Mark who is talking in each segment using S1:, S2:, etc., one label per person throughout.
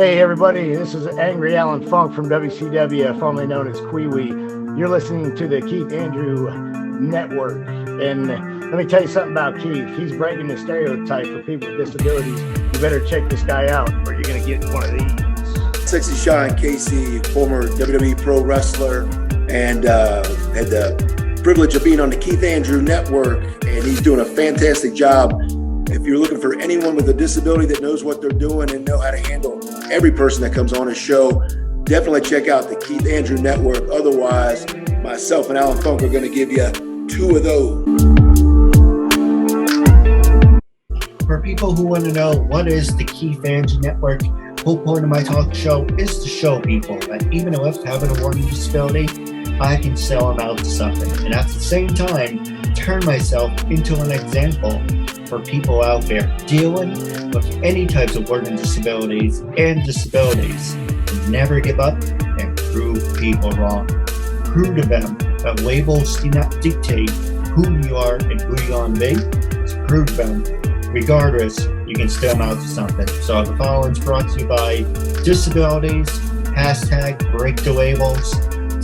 S1: Hey everybody, this is Angry Allan Funk from WCW, formerly known as Kwee-Wee. You're listening to the Keith Andrew Network. And let me tell you something about Keith. He's breaking the stereotype for people with disabilities. You better check this guy out or you're going to get one of these.
S2: Sexy Sean Casey, former WWE Pro Wrestler, and had the privilege of being on the Keith Andrew Network, and he's doing a fantastic job. If you're looking for anyone with a disability that knows what they're doing and know how to handle every person that comes on his show, definitely check out the Keith Andrew Network. Otherwise, myself and Allan Funk are going to give you two of those.
S3: For people who want to know what is the Keith Andrew Network, whole point of my talk show is to show people that even if I have a learning disability, I can sell them out to something. And at the same time, turn myself into an example for people out there dealing with any types of learning disabilities and disabilities. Never give up and prove people wrong. Prove to them that labels do not dictate who you are and who you want to be. So prove to them, regardless, you can still amount to something. So the following is brought to you by disabilities, hashtag break the labels.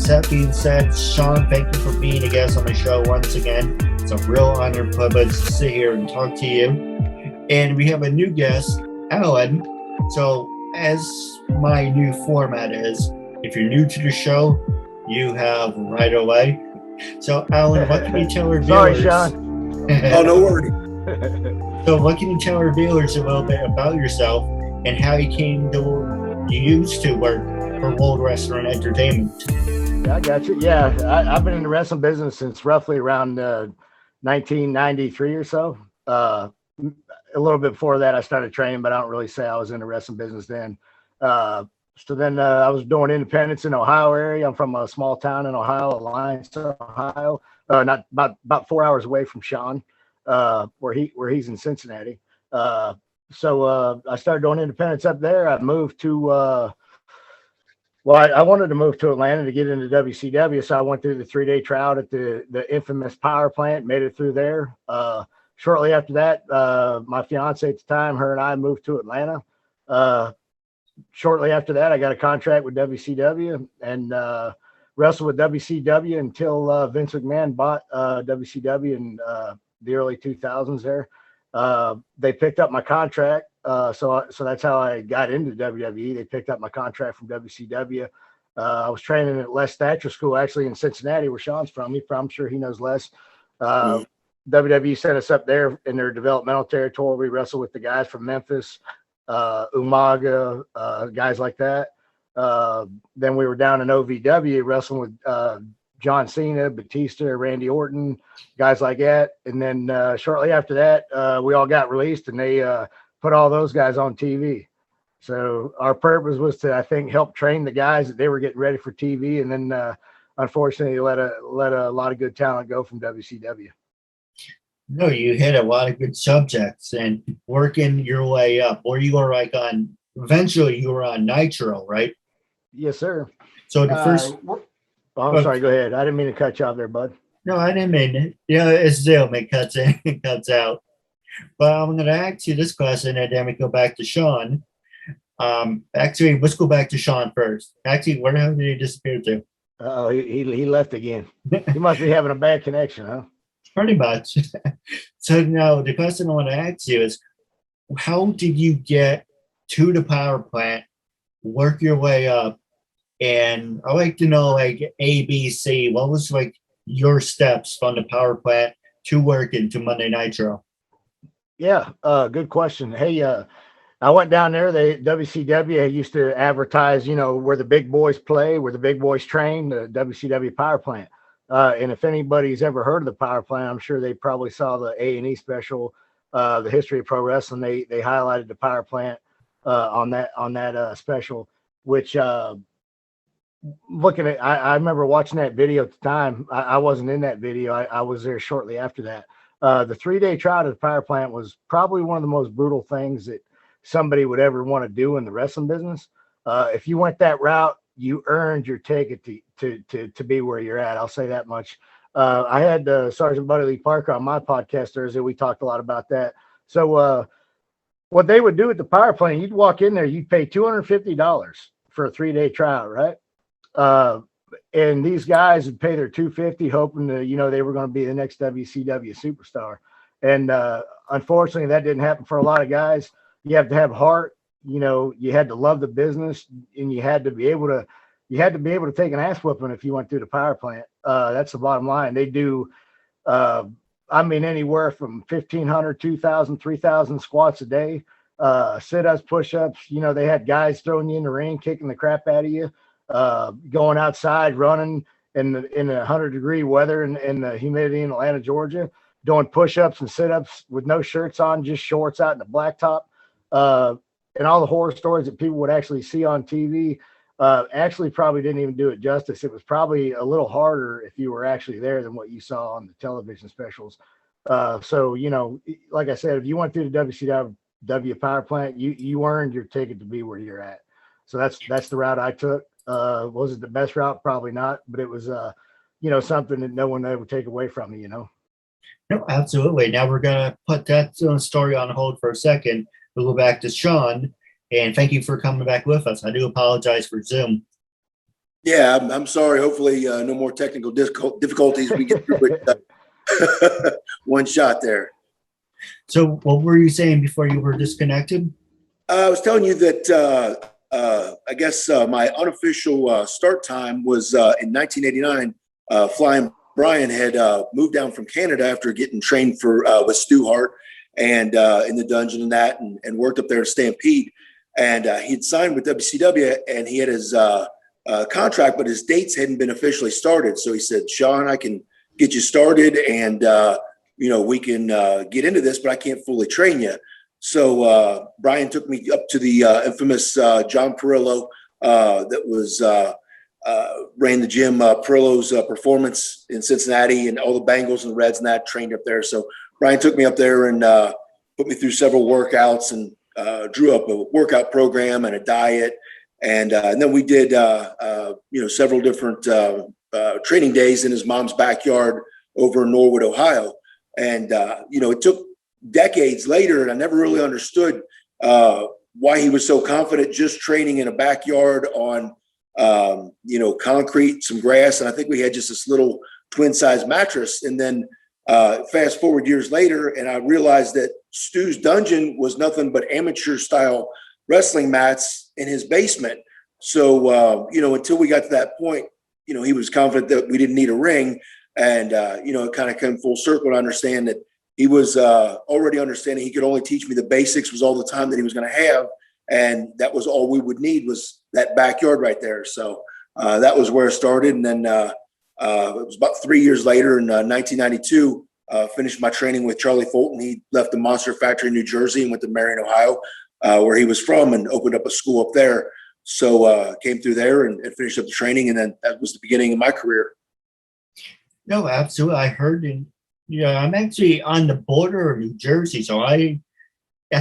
S3: That being said, Sean, thank you for being a guest on the show once again. It's a real honor and privilege to sit here and talk to you. And we have a new guest, Allan. So as my new format is, if you're new to the show, you have right away. So Allan, what can you tell our viewers?
S1: Sorry, Sean.
S2: Oh, no worries.
S3: So what can you tell our viewers a little bit about yourself and how you used to work for World Wrestling Entertainment?
S1: I got you. Yeah, I've been in the wrestling business since roughly around 1993 or so. A little bit before that, I started training, but I don't really say I was in the wrestling business then. So then I was doing independence in Ohio area. I'm from a small town in Ohio, Alliance, Ohio, not about 4 hours away from Sean, where he's in Cincinnati. So I started doing independence up there. I moved to I wanted to move to Atlanta to get into WCW, so I went through the 3-day trial at the infamous power plant, made it through there. Shortly after that, my fiance at the time, her and I moved to Atlanta. Shortly after that, I got a contract with WCW and wrestled with WCW until Vince McMahon bought WCW in the early 2000s there. They picked up my contract. So that's how I got into WWE. They picked up my contract from WCW. I was training at Les Thatcher School, actually in Cincinnati, where Sean's from. I'm sure he knows Les. WWE set us up there in their developmental territory. We wrestled with the guys from Memphis, Umaga, guys like that. Then we were down in OVW wrestling with John Cena, Batista, Randy Orton, guys like that. And then shortly after that, we all got released, and they put all those guys on TV. So our purpose was to, I think, help train the guys that they were getting ready for TV. And then unfortunately let a lot of good talent go from WCW.
S3: No, you hit a lot of good subjects and working your way up. Or you were eventually you were on Nitro, right?
S1: Yes, sir.
S3: So the first.
S1: I'm sorry, go ahead. I didn't mean to cut you off there, bud.
S3: No, I didn't mean it. Yeah, it's Zoom. It cuts in, it cuts out. But I'm going to ask you this question, and then we go back to Sean. Actually, let's go back to Sean first. Actually, where the hell did he disappear to?
S1: Oh, he left again. He must be having a bad connection, huh?
S3: Pretty much. So now the question I want to ask you is, how did you get to the power plant, work your way up? And I like to know, like, A, B, C. What was your steps from the power plant to working to Monday Nitro?
S1: Yeah, good question. Hey, I went down there. WCW used to advertise, where the big boys play, where the big boys train, the WCW power plant. And if anybody's ever heard of the power plant, I'm sure they probably saw the A&E special, the history of pro wrestling. They highlighted the power plant on that special, which looking at, I remember watching that video at the time. I wasn't in that video. I was there shortly after that. The 3-day trial to the power plant was probably one of the most brutal things that somebody would ever want to do in the wrestling business. If you went that route, you earned your ticket to be where you're at. I'll say that much. I had Sergeant Buddy Lee Parker on my podcast Thursday. We talked a lot about that. So what they would do at the power plant, you'd walk in there, you'd pay $250 for a 3-day tryout, right? And these guys would pay their $250, hoping that, you know, they were going to be the next WCW superstar. And unfortunately, that didn't happen for a lot of guys. You have to have heart. You know, you had to love the business, and you had to be able to take an ass whooping if you went through the power plant. That's the bottom line. They do, I mean, anywhere from 1,500, 2,000, 3,000 squats a day, sit-ups, push-ups. You know, they had guys throwing you in the ring, kicking the crap out of you, going outside, running in 100-degree weather and the humidity in Atlanta, Georgia, doing push-ups and sit-ups with no shirts on, just shorts out in the blacktop. And all the horror stories that people would actually see on TV actually probably didn't even do it justice. It was probably a little harder if you were actually there than what you saw on the television specials. So, you know, like I said, if you went through the WCW power plant, you earned your ticket to be where you're at. So that's the route I took. Was it the best route? Probably not, but it was, you know, something that no one would take away from me, you know?
S3: No, absolutely. Now we're going to put that story on hold for a second. We'll go back to Sean, and thank you for coming back with us. I do apologize for Zoom.
S2: Yeah, I'm sorry. Hopefully no more technical difficulties. We get through it. One shot there.
S3: So what were you saying before you were disconnected?
S2: I was telling you that I guess my unofficial start time was in 1989. Flying Brian had moved down from Canada after getting trained with Stu Hart and in the dungeon and that, and worked up there at Stampede. And he'd signed with WCW, and he had his contract, but his dates hadn't been officially started. So he said, "Sean, I can get you started, and you know, we can get into this, but I can't fully train you." So Brian took me up to the infamous John Perillo that was ran the gym, Perillo's Performance in Cincinnati, and all the Bengals and Reds and that, trained up there. So Brian took me up there and put me through several workouts and drew up a workout program and a diet. And then we did, you know, several different training days in his mom's backyard over in Norwood, Ohio. And, you know, it took decades later, and I never really understood why he was so confident just training in a backyard on, you know, concrete, some grass. And I think we had just this little twin size mattress. And then fast forward years later, and I realized that Stu's dungeon was nothing but amateur style wrestling mats in his basement. So, you know, until we got to that point, you know, he was confident that we didn't need a ring. And, you know, it kind of came full circle to understand that he was already understanding he could only teach me the basics, was all the time that he was going to have. And that was all we would need, was that backyard right there. So that was where it started. And then it was about 3 years later in 1992, finished my training with Charlie Fulton. He left the Monster Factory in New Jersey and went to Marion, Ohio, where he was from, and opened up a school up there. So came through there and finished up the training. And then that was the beginning of my career.
S3: No, absolutely. I heard I'm actually on the border of New Jersey. So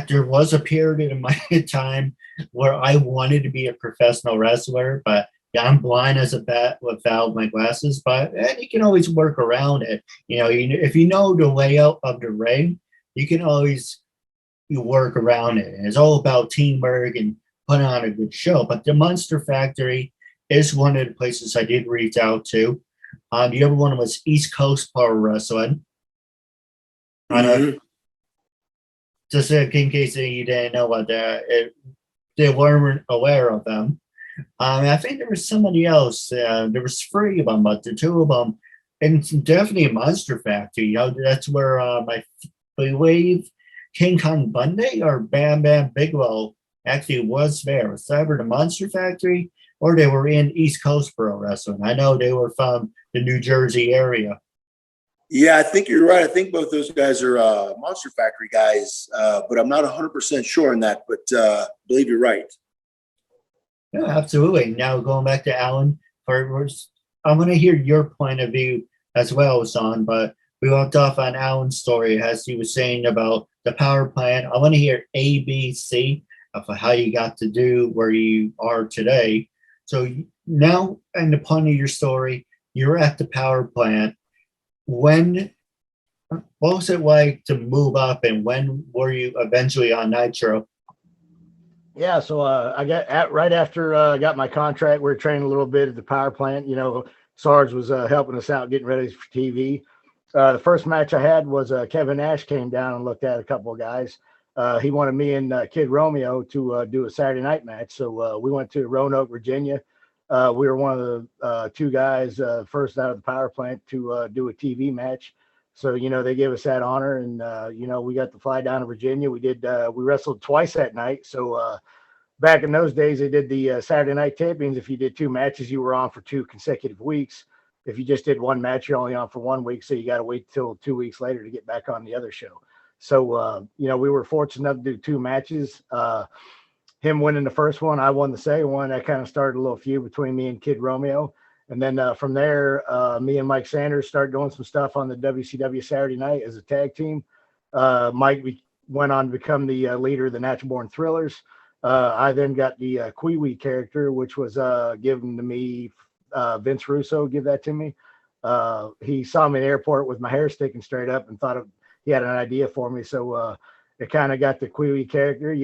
S3: there was a period in my time where I wanted to be a professional wrestler, but I'm blind as a bat without my glasses, but you can always work around it. You know, if you know the layout of the ring, you can always work around it. And it's all about teamwork and putting on a good show. But the Monster Factory is one of the places I did reach out to. The other one was East Coast Pro Wrestling. Just in case you didn't know about that, they weren't aware of them. I think there was somebody else. There was 3 of them, but the 2 of them, and definitely a Monster Factory. You know, that's where I believe King Kong Bundy or Bam Bam Bigelow actually was there. Was either the Monster Factory or they were in East Coast Pro Wrestling. I know they were from the New Jersey area.
S2: Yeah, I think you're right. I think both those guys are Monster Factory guys, but I'm not 100% sure on that, but I believe you're right.
S3: Yeah, absolutely. Now going back to Allan, I'm going to hear your point of view as well, Sean, but we left off on Allan's story as he was saying about the power plant. I want to hear A, B, C of how you got to do where you are today. So now, in the point of your story, you're at the power plant. When What was it like to move up, and when were you eventually on Nitro?
S1: Yeah, so I got right after I got my contract. We were training a little bit at the power plant. Sarge was helping us out, getting ready for TV. The first match I had was Kevin Nash came down and looked at a couple of guys. He wanted me and Kid Romeo to do a Saturday night match. So we went to Roanoke, Virginia. We were one of the two guys first out of the power plant to do a TV match. So, they gave us that honor, and, we got to fly down to Virginia. We wrestled twice that night. So back in those days, they did the Saturday night tapings. If you did two matches, you were on for 2 consecutive weeks. If you just did one match, you're only on for 1 week. So you got to wait till 2 weeks later to get back on the other show. So, we were fortunate enough to do 2 matches. Him winning the first one, I won the second one. That kind of started a little feud between me and Kid Romeo. And then from there, me and Mike Sanders started doing some stuff on the WCW Saturday night as a tag team. Mike went on to become the leader of the Natural Born Thrillers. I then got the Kwee character, which was given to me. Vince Russo gave that to me. He saw me in the airport with my hair sticking straight up and thought he had an idea for me. So it kind of got the Kwee character.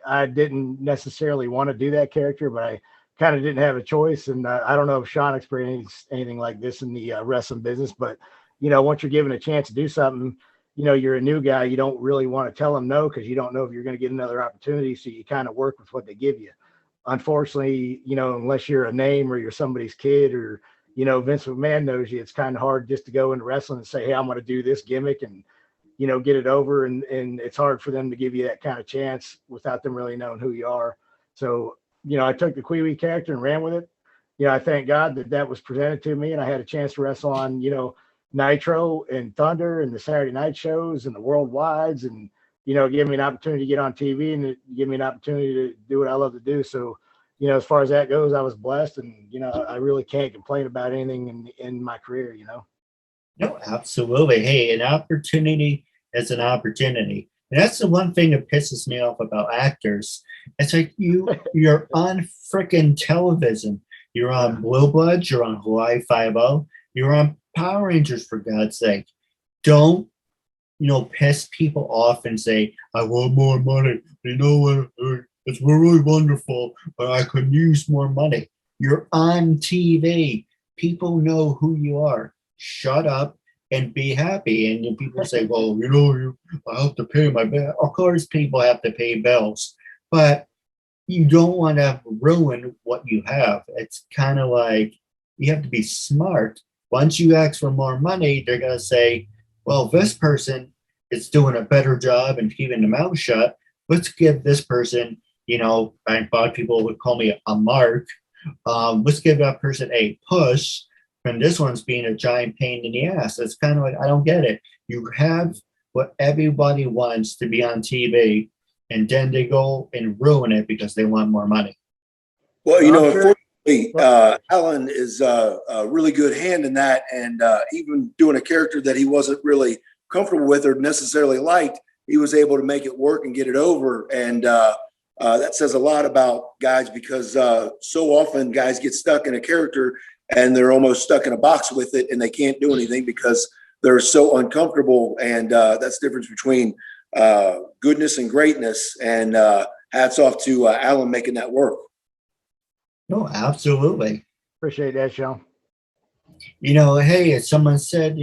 S1: I didn't necessarily want to do that character, but I kind of didn't have a choice. And I don't know if Sean experienced anything like this in the wrestling business, but, once you're given a chance to do something, you're a new guy. You don't really want to tell them no, because you don't know if you're going to get another opportunity. So you kind of work with what they give you. Unfortunately, unless you're a name or you're somebody's kid or, Vince McMahon knows you, it's kind of hard just to go into wrestling and say, hey, I'm going to do this gimmick and, get it over. And it's hard for them to give you that kind of chance without them really knowing who you are. So, I took the Kwee character and ran with it. I thank God that was presented to me, and I had a chance to wrestle on, Nitro and Thunder and the Saturday night shows and the worldwides, and, give me an opportunity to get on TV and give me an opportunity to do what I love to do. So, as far as that goes, I was blessed, and, I really can't complain about anything in my career,
S3: No, absolutely. Hey, an opportunity is an opportunity. And that's the one thing that pisses me off about actors. It's like you're on freaking television. You're on Blue Bloods, you're on Hawaii Five-0, you're on Power Rangers, for God's sake. Don't, piss people off and say, I want more money. It's really wonderful, but I could use more money. You're on TV. People know who you are. Shut up and be happy. And people say, well, I have to pay my bill. Of course, people have to pay bills, but you don't want to ruin what you have. It's kind of like you have to be smart. Once you ask for more money, they're going to say, well, this person is doing a better job and keeping their mouth shut. Let's give this person, I thought people would call me a mark. Let's give that person a push. And this one's being a giant pain in the ass. It's kind of like, I don't get it. You have what everybody wants to be on TV, and then they go and ruin it because they want more money.
S2: Well, unfortunately, Allan is a really good hand in that. And even doing a character that he wasn't really comfortable with or necessarily liked, he was able to make it work and get it over. And that says a lot about guys, because so often guys get stuck in a character and they're almost stuck in a box with it, and they can't do anything because they're so uncomfortable. And that's the difference between goodness and greatness. And hats off to Allan making that work.
S3: No, absolutely.
S1: Appreciate that, Sean.
S3: Hey, if someone said,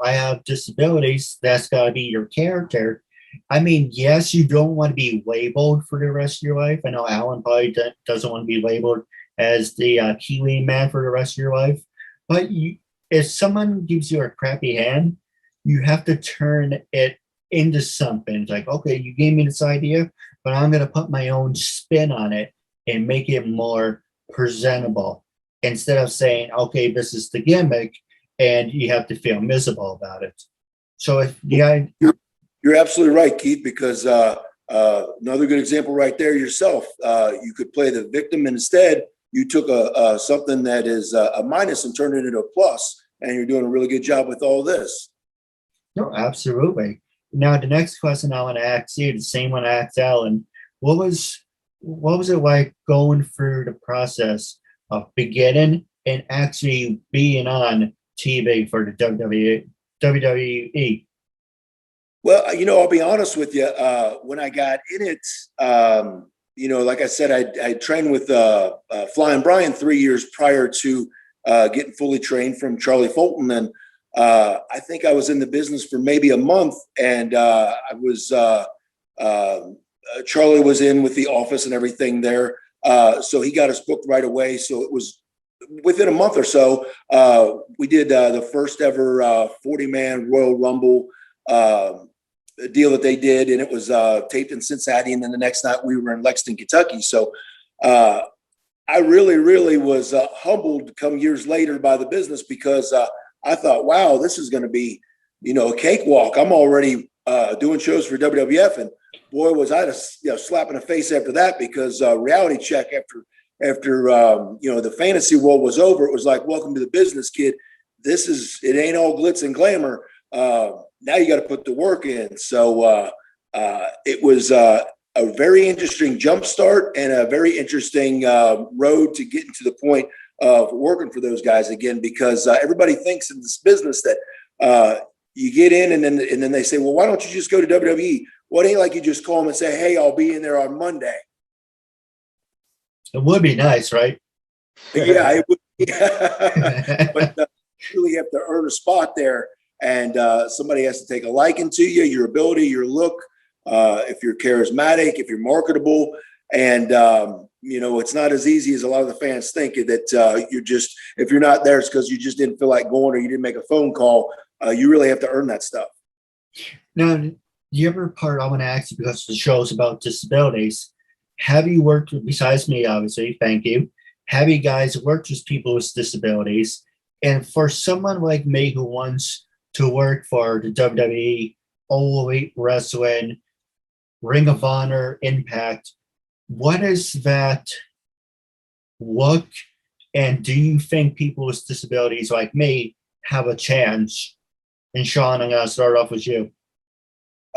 S3: I have disabilities, that's got to be your character. I mean, yes, you don't want to be labeled for the rest of your life. I know Allan probably doesn't want to be labeled as the Kiwi man for the rest of your life. But if someone gives you a crappy hand, you have to turn it into something. It's like, okay, you gave me this idea, but I'm going to put my own spin on it and make it more presentable, instead of saying, okay, this is the gimmick, and you have to feel miserable about it. So
S2: You're absolutely right, Keith, because another good example right there yourself. You could play the victim, and instead you took something that is a minus and turned it into a plus, and you're doing a really good job with all this.
S3: No, absolutely. Now, the next question I want to ask you, the same one I asked Allan, what was it like going through the process of beginning and actually being on TV for the WWE?
S2: Well, I'll be honest with you. When I got in it, like I said, I trained with Flying Brian 3 years prior to getting fully trained from Charlie Fulton. And I think I was in the business for maybe a month, and Charlie was in with the office and everything there. So he got us booked right away. So it was within a month or so, we did the first ever 40-man Royal Rumble deal that they did. And it was taped in Cincinnati. And then the next night we were in Lexington, Kentucky. So I really, really was humbled come years later by the business, because I thought, wow, this is going to be, a cakewalk. I'm already doing shows for WWF, and boy, was I a slap in the face after that, because reality check after the fantasy world was over, it was like, welcome to the business, kid. It ain't all glitz and glamour. Now you got to put the work in. So it was a very interesting jumpstart and a very interesting road to getting to the point of working for those guys again, because everybody thinks in this business that you get in and then they say, well, why don't you just go to WWE? Well, it ain't like you just call them and say, hey, I'll be in there on Monday.
S3: It would be nice, right?
S2: Yeah, it would. Yeah. But you really have to earn a spot there, and somebody has to take a liking to you, your ability, your look, if you're charismatic, if you're marketable. And, it's not as easy as a lot of the fans think, that if you're not there, it's because you just didn't feel like going or you didn't make a phone call. You really have to earn that stuff.
S3: Now, the other part I want to ask you, because the show is about disabilities, have you worked with, besides me, obviously, thank you, have you guys worked with people with disabilities? And for someone like me who wants to work for the WWE, All Elite Wrestling, Ring of Honor, Impact, what is that look? And do you think people with disabilities like me have a chance? And Sean, I'm going to start off with you.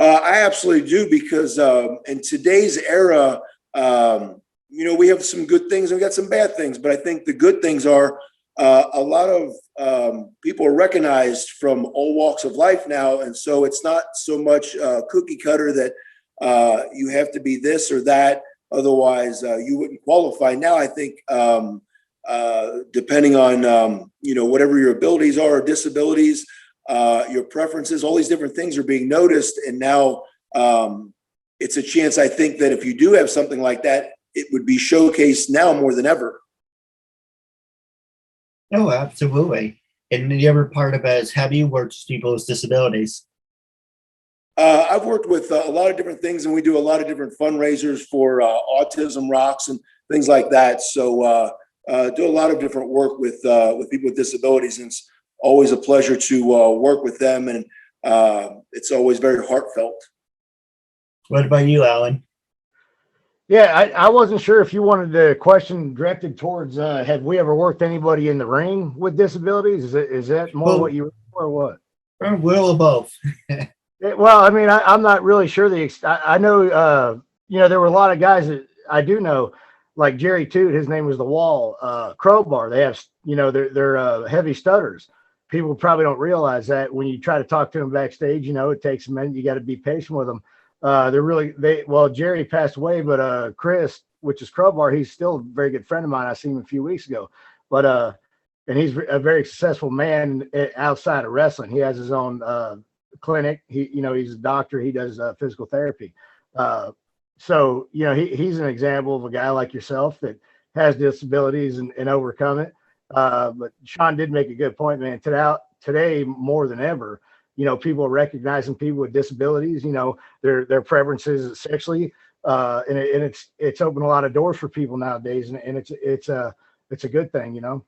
S2: I absolutely do, because in today's era, we have some good things and we got some bad things. But I think the good things are a lot of people are recognized from all walks of life now. And so it's not so much cookie cutter that you have to be this or that. Otherwise, you wouldn't qualify. Now, I think depending on, whatever your abilities are or disabilities, your preferences, all these different things are being noticed. And now it's a chance, I think, that if you do have something like that, it would be showcased now more than ever.
S3: Oh, absolutely. And the other part of it is, have you worked with people with disabilities?
S2: I've worked with a lot of different things, and we do a lot of different fundraisers for Autism Rocks and things like that. So do a lot of different work with people with disabilities, and it's always a pleasure to work with them, and it's always very heartfelt.
S3: What about you, Alan?
S1: Yeah, I wasn't sure if you wanted the question directed towards have we ever worked anybody in the ring with disabilities? Is that more what you were or what?
S3: Will of both.
S1: Well, I mean, I'm not really sure I know, there were a lot of guys that I do know, like Jerry Toot, his name was The Wall, Crowbar. They have, they're heavy stutters. People probably don't realize that when you try to talk to them backstage, it takes a minute. You got to be patient with them. Jerry passed away, but Chris, which is Crowbar, he's still a very good friend of mine. I seen him a few weeks ago, but and he's a very successful man outside of wrestling. He has his own clinic. He's a doctor. He does physical therapy. So he's an example of a guy like yourself that has disabilities and overcome it. But Sean did make a good point, man. Today more than ever, people are recognizing people with disabilities, their preferences sexually, and it's opened a lot of doors for people nowadays, and it's a good thing,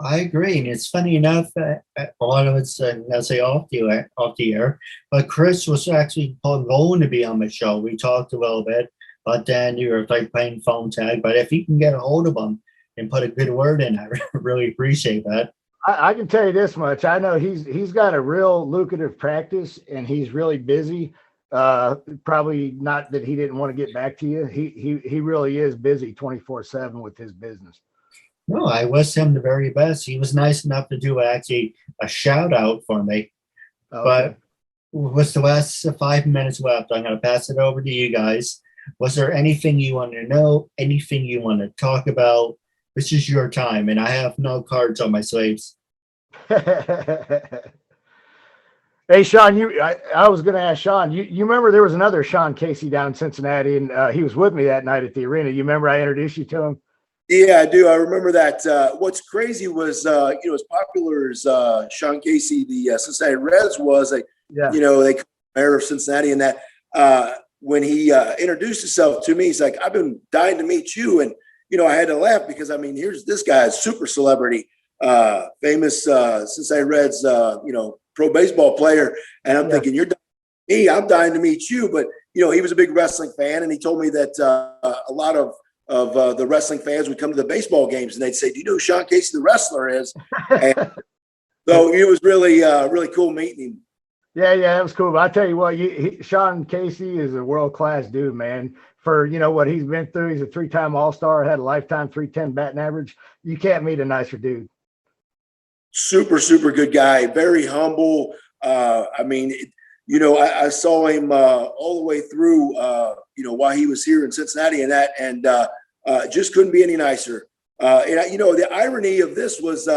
S3: I agree, and it's funny enough that a lot of it's I'll say off the air, but Chris was actually going to be on the show. We talked a little bit, but then you were like playing phone tag. But if you can get a hold of him and put a good word in, I really appreciate that.
S1: I can tell you this much. I know he's got a real lucrative practice, and he's really busy. Probably not that he didn't want to get back to you. He really is busy 24/7 with his business.
S3: No, I wish him the very best. He was nice enough to do actually a shout out for me.
S1: Okay.
S3: But with the last 5 minutes left, I'm going to pass it over to you guys. Was there anything you want to know? Anything you want to talk about? This is your time, and I have no cards on my sleeves.
S1: Hey, Sean, I was going to ask Sean, you remember there was another Sean Casey down in Cincinnati, and he was with me that night at the arena. You remember I introduced you to him?
S2: Yeah, I do. I remember that. What's crazy was, as popular as Sean Casey, the Cincinnati Reds was, they mayor of Cincinnati, and that when he introduced himself to me, he's like, "I've been dying to meet you," and I had to laugh because here's this guy, super celebrity, famous Cincinnati Reds, pro baseball player, and I'm thinking, "You're dying to meet me. I'm dying to meet you," but he was a big wrestling fan, and he told me that a lot of the wrestling fans would come to the baseball games and they'd say, "Do you know who Sean Casey the wrestler is?" And so it was really, really cool meeting him.
S1: Yeah, that was cool. But I tell you what, Sean Casey is a world-class dude, man. For what he's been through, he's a 3-time All-Star, had a lifetime 310 batting average. You can't meet a nicer dude.
S2: Super, super good guy. Very humble. I saw him all the way through. While he was here in Cincinnati and just couldn't be any nicer. The irony of this was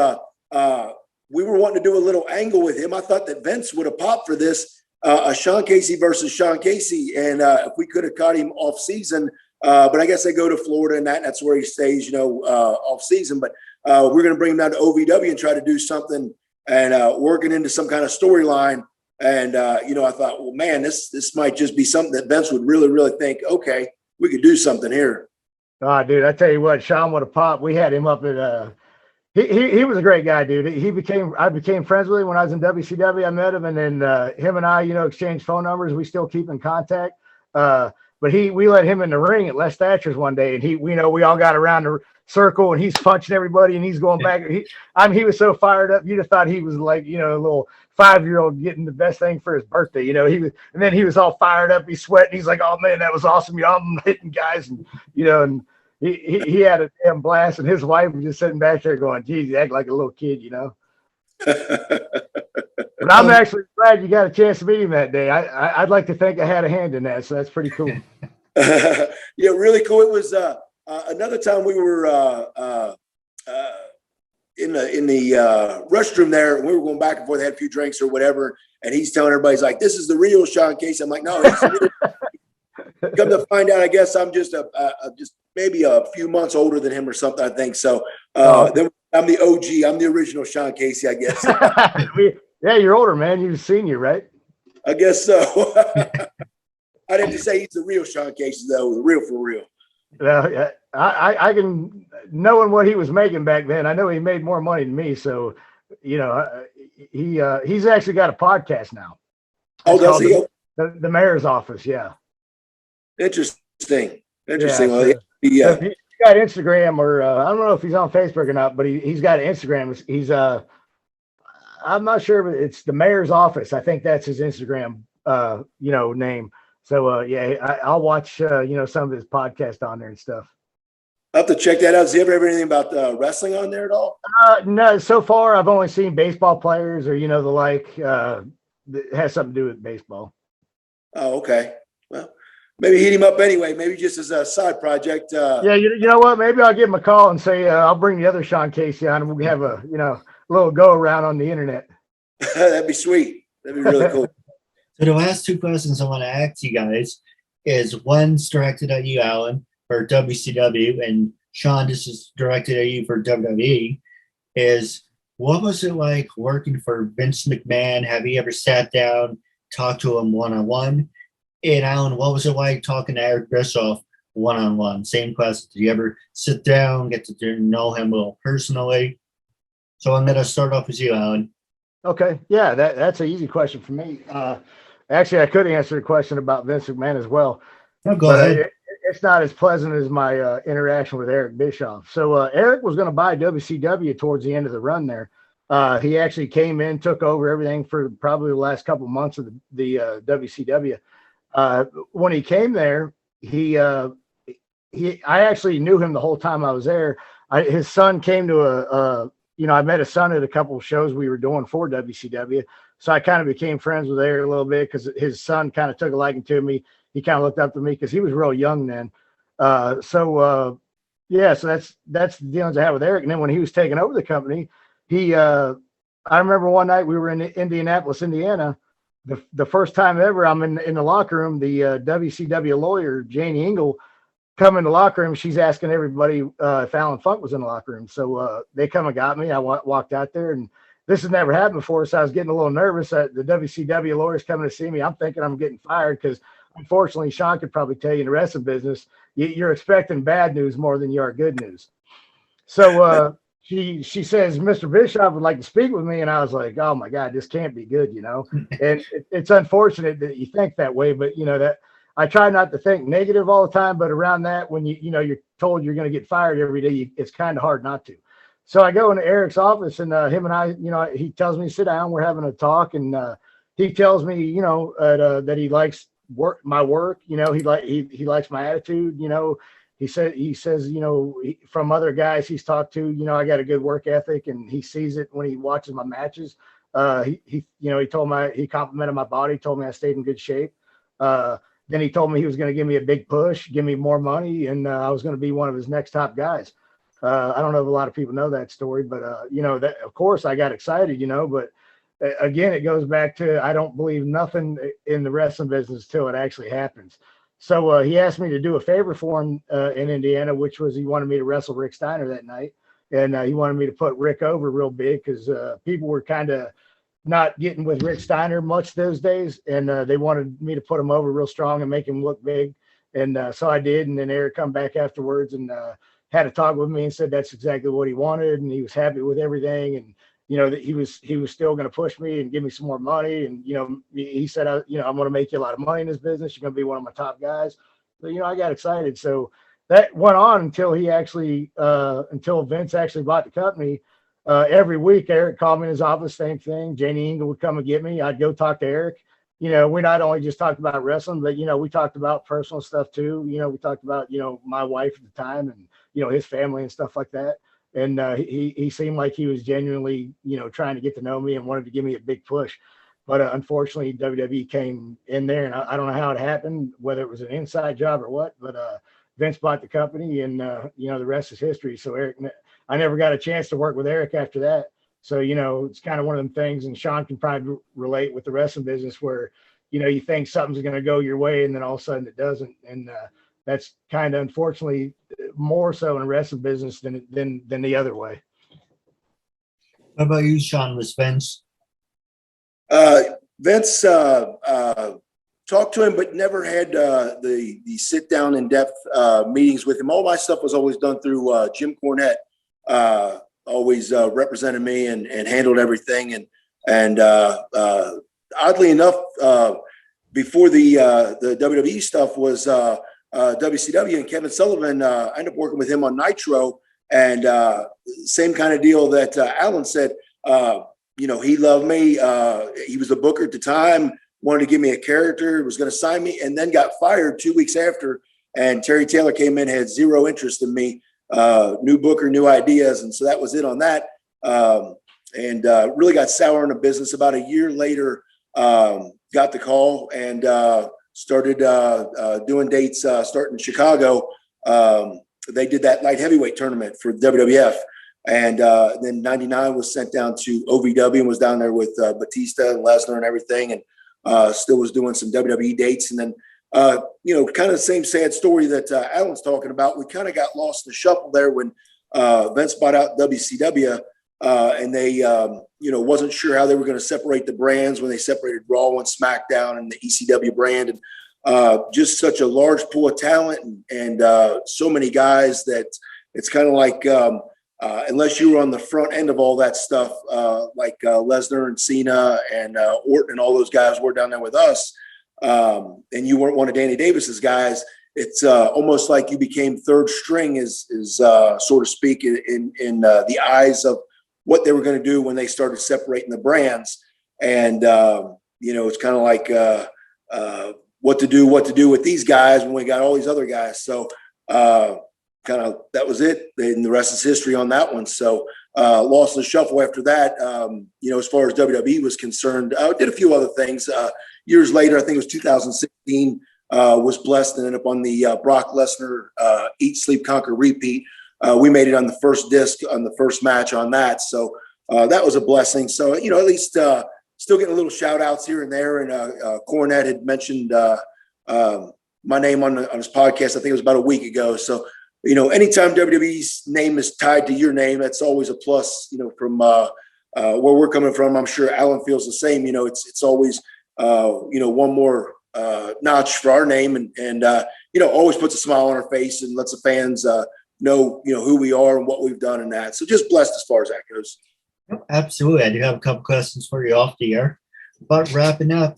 S2: we were wanting to do a little angle with him. I thought that Vince would have popped for this, a Sean Casey versus Sean Casey, and if we could have caught him off season. But I guess they go to Florida, and that's where he stays, off season. But we're going to bring him down to OVW and try to do something and working into some kind of storyline. And, I thought, well, man, this might just be something that Vince would really, really think, okay, we could do something here.
S1: Oh, dude, I tell you what, Sean would have popped. We had him up at he was a great guy, dude. I became friends with him when I was in WCW. I met him, and then him and I, exchanged phone numbers. We still keep in contact. But we let him in the ring at Les Thatcher's one day, and we all got around the circle, and he's punching everybody, and he's going back. He was so fired up. You'd have thought he was like, a little 5-year-old getting the best thing for his birthday. He was all fired up. He's sweating. He's like, "Oh man, that was awesome. I'm hitting guys," and and he had a damn blast. And his wife was just sitting back there going, "Geez, you act like a little kid," But I'm actually glad you got a chance to meet him that day. I'd like to think I had a hand in that, so that's pretty cool.
S2: Yeah, really cool. It was another time we were in the restroom there, and we were going back and forth, had a few drinks or whatever, and he's telling everybody, he's like, "This is the real Sean Casey." I'm like, "No." Come to find out, I guess I'm just just maybe a few months older than him or something, I think. So then I'm the OG. I'm the original Sean Casey, I guess.
S1: Yeah, you're older, man. You're a senior, right?
S2: I guess so. I'd have to say he's the real Sean Casey, though, the real for real.
S1: Well, I can, knowing what he was making back then, I know he made more money than me. So, he's actually got a podcast now.
S2: Oh, does he?
S1: The mayor's office, yeah.
S2: Interesting.
S1: Yeah,
S2: Well,
S1: so if you got Instagram, or I don't know if he's on Facebook or not, but he's got an Instagram. He's I'm not sure, but it's the mayor's office. I think that's his Instagram name. So I'll watch some of his podcast on there and stuff.
S2: I'll have to check that out. Does he ever have anything about wrestling on there at all?
S1: No, so far I've only seen baseball players or the like that has something to do with baseball.
S2: Oh, okay. Well, maybe hit him up anyway. Maybe just as a side project.
S1: Yeah, you know what? Maybe I'll give him a call and say I'll bring the other Sean Casey on, and we have a little go around on the internet.
S2: That'd be sweet. That'd be really cool.
S3: So the last two questions I want to ask you guys is, one's directed at you, Alan, for WCW, and Sean, this is directed at you for WWE. Is, what was it like working for Vince McMahon? Have you ever sat down, talked to him one-on-one? And Alan, what was it like talking to Eric Bischoff one-on-one? Same question. Did you ever sit down, get to know him a little personally? So I'm going to start off with you, Alan.
S1: Okay. Yeah, that's an easy question for me. Actually, I could answer the question about Vince McMahon as well.
S3: Oh, go ahead.
S1: It's not as pleasant as my interaction with Eric Bischoff. So Eric was going to buy WCW towards the end of the run there. He actually came in, took over everything for probably the last couple of months of the WCW. When he came there, I actually knew him the whole time I was there. his son came to I met his son at a couple of shows we were doing for WCW. So I kind of became friends with Eric a little bit because his son kind of took a liking to me. He kind of looked up to me because he was real young then. So that's the dealings I had with Eric. And then when he was taking over the company, I remember one night we were in Indianapolis, Indiana. The first time ever I'm in the locker room, the WCW lawyer, Janie Engel, come in the locker room. She's asking everybody if Allan Funk was in the locker room. So they come and got me. I walked out there, and this has never happened before. So I was getting a little nervous. The WCW lawyer's coming to see me. I'm thinking I'm getting fired because, unfortunately, Sean could probably tell you in the wrestling business, you're expecting bad news more than you are good news. So she says, Mr. Bischoff would like to speak with me. And I was like, oh my God, this can't be good, and it's unfortunate that you think that way, but that I try not to think negative all the time, but around that, when you're told you're going to get fired every day, it's kind of hard not to. So I go into Eric's office, and him and I, he tells me to sit down. We're having a talk, and he tells me, that he likes my work. He likes my attitude. He says, from other guys he's talked to, I got a good work ethic, and he sees it when he watches my matches. He complimented my body, told me I stayed in good shape. Then he told me he was going to give me a big push, give me more money, and I was going to be one of his next top guys. I don't know if a lot of people know that story, but that of course I got excited, but again, it goes back to, I don't believe nothing in the wrestling business till it actually happens. So he asked me to do a favor for him in Indiana, which was he wanted me to wrestle Rick Steiner that night. And he wanted me to put Rick over real big because people were kind of not getting with Rick Steiner much those days. And they wanted me to put him over real strong and make him look big. And so I did. And then Eric come back afterwards and had a talk with me and said that's exactly what he wanted. And he was happy with everything. And, that he was still going to push me and give me some more money. And, he said, I'm going to make you a lot of money in this business. You're going to be one of my top guys. So, I got excited. So that went on until until Vince actually bought the company. Every week, Eric called me in his office, same thing. Janie Engel would come and get me. I'd go talk to Eric. We not only just talked about wrestling, but, we talked about personal stuff too. We talked about, my wife at the time and, his family and stuff like that. And he seemed like he was genuinely, trying to get to know me and wanted to give me a big push. But unfortunately, WWE came in there, and I don't know how it happened, whether it was an inside job or what. But Vince bought the company, and the rest is history. So Eric, I never got a chance to work with Eric after that. So it's kind of one of them things, and Sean can probably relate with the wrestling business where you think something's going to go your way, and then all of a sudden it doesn't. And that's kind of unfortunately more so in the wrestling business than the other way.
S3: What about you, Sean? Was Vince?
S2: Vince talked to him, but never had the sit down in depth meetings with him. All my stuff was always done through Jim Cornette. Always represented me and handled everything. And oddly enough, before the WWE stuff was WCW, and Kevin Sullivan, I ended up working with him on Nitro, and same kind of deal that Allan said. He loved me. He was the booker at the time, wanted to give me a character, was going to sign me, and then got fired 2 weeks after. And Terry Taylor came in, had zero interest in me. New booker, new ideas. And so that was it on that. And really got sour in the business. About a year later, got the call and started doing dates starting in Chicago. They did that light heavyweight tournament for WWF. And then 99 was sent down to OVW and was down there with Batista and Lesnar and everything. And still was doing some WWE dates. And then, kind of the same sad story that Allan's talking about. We kind of got lost in the shuffle there when Vince bought out WCW. And they, wasn't sure how they were going to separate the brands when they separated Raw and SmackDown and the ECW brand. And just such a large pool of talent and so many guys that it's kind of like unless you were on the front end of all that stuff, like Lesnar and Cena and Orton and all those guys were down there with us, and you weren't one of Danny Davis's guys, it's almost like you became third string, is so to speak, in the eyes of what they were going to do when they started separating the brands. And, it's kind of like what to do with these guys when we got all these other guys. So that was it. And the rest is history on that one. So lost in the shuffle after that. As far as WWE was concerned, I did a few other things. Years later, I think it was 2016, was blessed and ended up on the Brock Lesnar Eat, Sleep, Conquer, Repeat. We made it on the first disc on the first match on that. So that was a blessing. So, at least still getting a little shout outs here and there. And Cornette had mentioned my name on his podcast. I think it was about a week ago. So, anytime WWE's name is tied to your name, that's always a plus, from where we're coming from. I'm sure Alan feels the same. It's always, one more notch for our name and always puts a smile on our face and lets the fans know, who we are and what we've done in that. So just blessed as far as that goes.
S3: Absolutely. I do have a couple questions for you off the air. But wrapping up,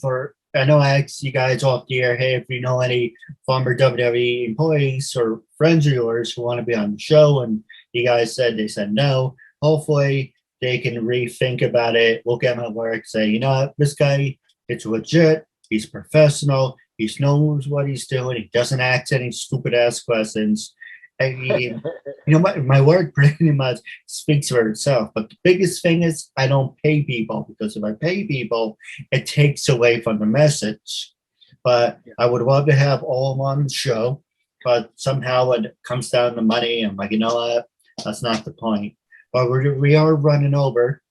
S3: I know I asked you guys off the air, hey, if you know any former WWE employees or friends of yours who want to be on the show, and you guys said no. Hopefully they can rethink about it, look at my work, say, this guy, it's legit, he's professional, he knows what he's doing, he doesn't ask any stupid ass questions. My work pretty much speaks for itself. But the biggest thing is I don't pay people, because if I pay people, it takes away from the message. But I would love to have all of them on the show, but somehow it comes down to money. I'm like, what? That's not the point. But we are running over.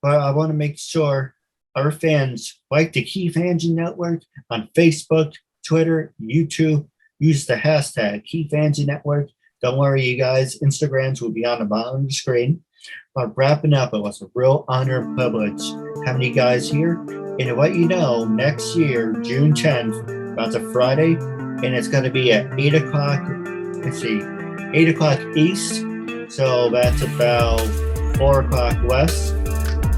S3: But I want to make sure our fans like the Keith Andrew Network on Facebook, Twitter, YouTube. Use the hashtag KeithAndrewNetwork. Don't worry, you guys. Instagrams will be on the bottom of the screen. But wrapping up, it was a real honor and privilege having you guys here. And to let you know, next year, June 10th, that's a Friday, and it's going to be at 8 o'clock. 8 o'clock East. So that's about 4 o'clock West.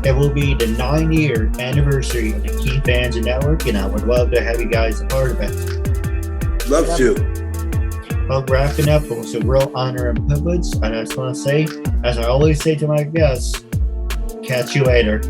S3: It will be the 9-year anniversary of the Keith Andrew Network, and I would love to have you guys a part of it.
S2: Love to.
S3: Well, wrapping up, it was a real honor and privilege. And I just want to say, as I always say to my guests, catch you later.